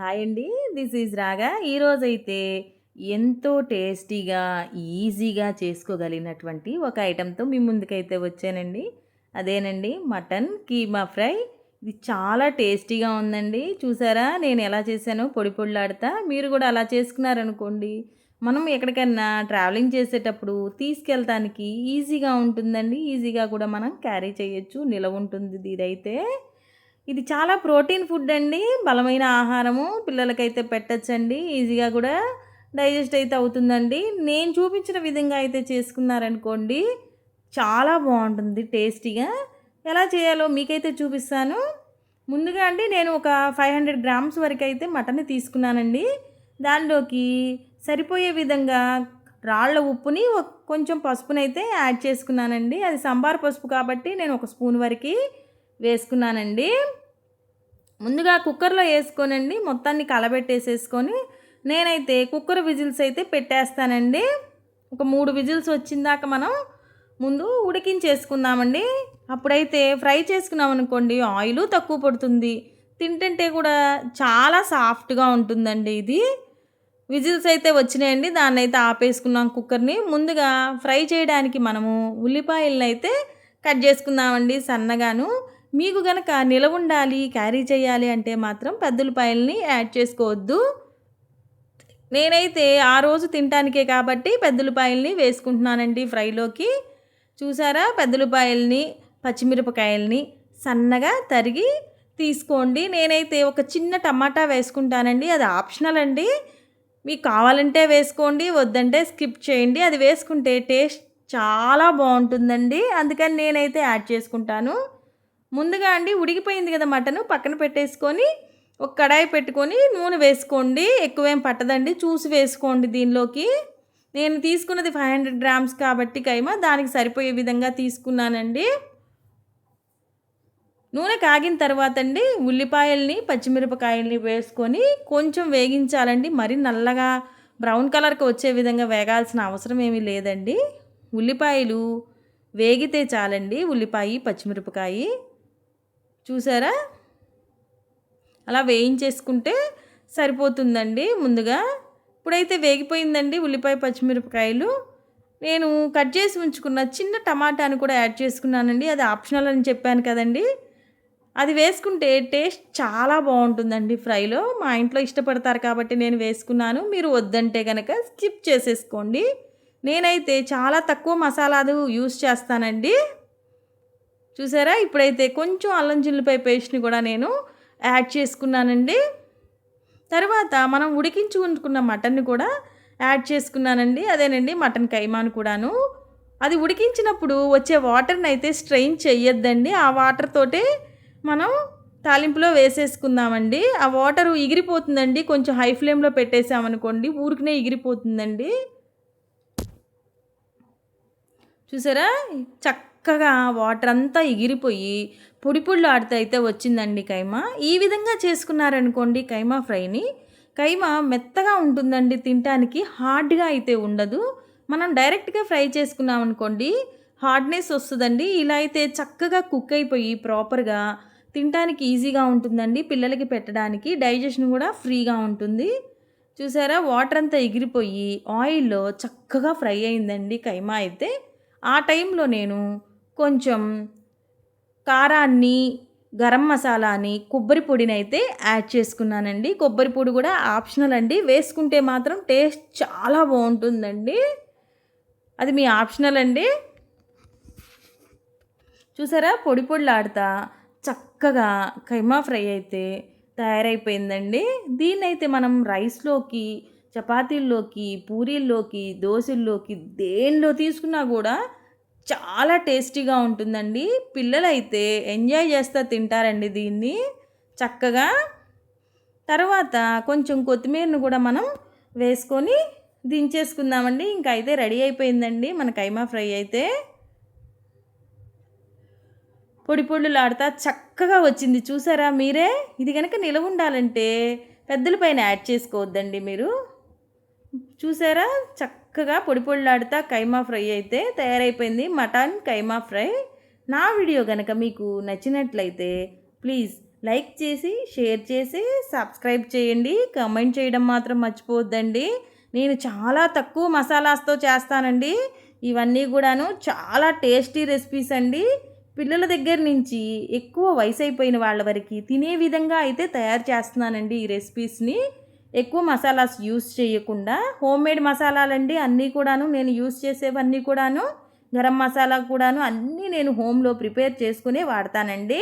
Hi అండి. This is రాగా. ఈరోజైతే ఎంతో టేస్టీగా, ఈజీగా చేసుకోగలిగినటువంటి ఒక ఐటెమ్‌తో మీ ముందుకైతే వచ్చానండి. అదేనండి మటన్ కీమా ఫ్రై. ఇది చాలా టేస్టీగా ఉందండి. చూసారా నేను ఎలా చేశానో పొడి పొడిలాడుతా. మీరు కూడా అలా చేసుకున్నారనుకోండి, మనం ఎక్కడికన్నా ట్రావెలింగ్ చేసేటప్పుడు తీసుకెళ్తానికి ఈజీగా ఉంటుందండి. ఈజీగా కూడా మనం క్యారీ చేయొచ్చు. నిలవుంటుంది ఇదైతే. ఇది చాలా ప్రోటీన్ ఫుడ్ అండి. బలమైన ఆహారము. పిల్లలకైతే పెట్టొచ్చండి. ఈజీగా కూడా డైజెస్ట్ అయితే అవుతుందండి. నేను చూపించిన విధంగా అయితే చేసుకున్నారనుకోండి, చాలా బావుంటుంది టేస్టీగా. ఎలా చేయాలో మీకైతే చూపిస్తాను. ముందుగా అండి నేను ఒక 500 గ్రామ్స్ వరకైతే మటన్ తీసుకున్నానండి. దానిలోకి సరిపోయే విధంగా రాళ్ళ ఉప్పుని కొంచెం పసుపునైతే యాడ్ చేసుకున్నానండి. అది సంబార్ పసుపు కాబట్టి నేను ఒక స్పూన్ వరకి వేసుకున్నానండి. ముందుగా కుక్కర్లో వేసుకోనండి మొత్తాన్ని కలబెట్టేసేసుకొని నేనైతే కుక్కర్ విజిల్స్ అయితే పెట్టేస్తానండి. ఒక 3 విజిల్స్ వచ్చిందాక మనం ముందు ఉడికించేసుకుందామండి. అప్పుడైతే ఫ్రై చేసుకున్నాం అనుకోండి ఆయిలు తక్కువ పడుతుంది. తింటుంటే కూడా చాలా సాఫ్ట్గా ఉంటుందండి ఇది. విజిల్స్ అయితే వచ్చినాయండి. దాన్నైతే ఆపేసుకున్నాం కుక్కర్ని. ముందుగా ఫ్రై చేయడానికి మనము ఉల్లిపాయలను అయితే కట్ చేసుకుందామండి సన్నగాను. మీకు గనక నిలవుండాలి, క్యారీ చేయాలి అంటే మాత్రం పెద్ద ఉల్లిపాయలని యాడ్ చేసుకోవద్దు. నేనైతే ఆ రోజు తినటానికే కాబట్టి పెద్ద ఉల్లిపాయలని వేసుకుంటున్నానండి ఫ్రైలోకి. చూసారా పెద్ద ఉల్లిపాయలని, పచ్చిమిరపకాయలని సన్నగా తరిగి తీసుకోండి. నేనైతే ఒక చిన్న టమాటా వేసుకుంటానండి. అది ఆప్షనల్ అండి. మీకు కావాలంటే వేసుకోండి, వద్దంటే స్కిప్ చేయండి. అది వేసుకుంటే టేస్ట్ చాలా బాగుంటుందండి. అందుకని నేనైతే యాడ్ చేసుకుంటాను. ముందుగా అండి ఉడికిపోయింది కదా మటను పక్కన పెట్టేసుకొని ఒక కడాయి పెట్టుకొని నూనె వేసుకోండి. ఎక్కువేం పట్టదండి, చూసి వేసుకోండి దీనిలోకి. నేను తీసుకున్నది 500 గ్రామ్స్ కాబట్టి కైమా దానికి సరిపోయే విధంగా తీసుకున్నానండి. నూనె కాగిన తర్వాత అండి ఉల్లిపాయల్ని పచ్చిమిరపకాయల్ని వేసుకొని కొంచెం వేగించాలండి. మరి నల్లగా బ్రౌన్ కలర్కి వచ్చే విధంగా వేగాల్సిన అవసరం ఏమీ లేదండి. ఉల్లిపాయలు వేగితే చాలండి. ఉల్లిపాయ పచ్చిమిరపకాయ చూసారా అలా వేయించేసుకుంటే సరిపోతుందండి. ముందుగా ఇప్పుడైతే వేగిపోయిందండి ఉల్లిపాయ పచ్చిమిరపకాయలు. నేను కట్ చేసి ఉంచుకున్న చిన్న టమాటాను కూడా యాడ్ చేసుకున్నానండి. అది ఆప్షనల్ అని చెప్పాను కదండి. అది వేసుకుంటే టేస్ట్ చాలా బాగుంటుందండి ఫ్రైలో. మా ఇంట్లో ఇష్టపడతారు కాబట్టి నేను వేసుకున్నాను. మీరు వద్దంటే కనుక స్కిప్ చేసేసుకోండి. నేనైతే చాలా తక్కువ మసాలాలు యూస్ చేస్తానండి. చూసారా ఇప్పుడైతే కొంచెం అల్లం చిల్లిపాయ పేస్ట్ని కూడా నేను యాడ్ చేసుకున్నానండి. తర్వాత మనం ఉడికించి ఉంచుకున్న మటన్ని కూడా యాడ్ చేసుకున్నానండి. అదేనండి మటన్ కైమాను కూడాను. అది ఉడికించినప్పుడు వచ్చే వాటర్ని అయితే స్ట్రెయిన్ చెయ్యొద్దండి. ఆ వాటర్ తోటే మనం తాలింపులో వేసేసుకుందామండి. ఆ వాటరు ఎగిరిపోతుందండి. కొంచెం హై ఫ్లేమ్లో పెట్టేసామనుకోండి ఊరికనే ఎగిరిపోతుందండి. చూసారా చక్కగా వాటర్ అంతా ఎగిరిపోయి పొడి పొడిలు ఆడితే అయితే వచ్చిందండి కైమా. ఈ విధంగా చేసుకున్నారనుకోండి కైమా ఫ్రైని, కైమా మెత్తగా ఉంటుందండి తినటానికి, హార్డ్గా అయితే ఉండదు. మనం డైరెక్ట్గా ఫ్రై చేసుకున్నాం అనుకోండి హార్డ్నెస్ వస్తుందండి. ఇలా అయితే చక్కగా కుక్ అయిపోయి ప్రాపర్గా తినటానికి ఈజీగా ఉంటుందండి. పిల్లలకి పెట్టడానికి డైజెషన్ కూడా ఫ్రీగా ఉంటుంది. చూసారా వాటర్ అంతా ఎగిరిపోయి ఆయిల్లో చక్కగా ఫ్రై అయిందండి కైమా అయితే. ఆ టైంలో నేను కొంచెం కారాన్ని, గరం మసాలాని, కొబ్బరి పొడినైతే యాడ్ చేసుకున్నానండి. కొబ్బరి పొడి కూడా ఆప్షనల్ అండి. వేసుకుంటే మాత్రం టేస్ట్ చాలా బాగుంటుందండి. అది మీ ఆప్షనల్ అండి. చూసారా పొడి పొడిలాడుతా చక్కగా కైమా ఫ్రై అయితే తయారైపోయిందండి. దీన్నైతే మనం రైస్లోకి, చపాతీల్లోకి, పూరీల్లోకి, దోశల్లోకి దేనిలో తీసుకున్నా కూడా చాలా టేస్టీగా ఉంటుందండి. పిల్లలైతే ఎంజాయ్ చేస్తా తింటారండి దీన్ని చక్కగా. తర్వాత కొంచెం కొత్తిమీరను కూడా మనం వేసుకొని దించేసుకుందామండి. ఇంకా అయితే రెడీ అయిపోయిందండి మన కైమా ఫ్రై అయితే. పొడి పొడులాడుతా చక్కగా వచ్చింది చూసారా మీరే. ఇది కనుక నిలవ ఉండాలంటే పెద్దల పైన యాడ్ చేసుకోవద్దండి మీరు. చూసారా చక్కగా పొడి పొడిలాడుతా కైమా ఫ్రై అయితే తయారైపోయింది. మటన్ కైమా ఫ్రై. నా వీడియో కనుక మీకు నచ్చినట్లయితే ప్లీజ్ లైక్ చేసి, షేర్ చేసి, సబ్స్క్రైబ్ చేయండి. కామెంట్ చేయడం మాత్రం మర్చిపోవద్దండి. నేను చాలా తక్కువ మసాలాస్తో చేస్తానండి. ఇవన్నీ కూడాను చాలా టేస్టీ రెసిపీస్ అండి. పిల్లల దగ్గర నుంచి ఎక్కువ వయసు అయిపోయిన వాళ్ళ వరకు తినే విధంగా అయితే తయారు చేస్తున్నానండి ఈ రెసిపీస్ని. ఎక్కువ మసాలాస్ యూస్ చేయకుండా హోమ్మేడ్ మసాలాలండి అన్నీ కూడాను. నేను యూస్ చేసేవన్నీ కూడాను గరం మసాలా కూడాను అన్నీ నేను హోమ్లో ప్రిపేర్ చేసుకునే వాడతానండి.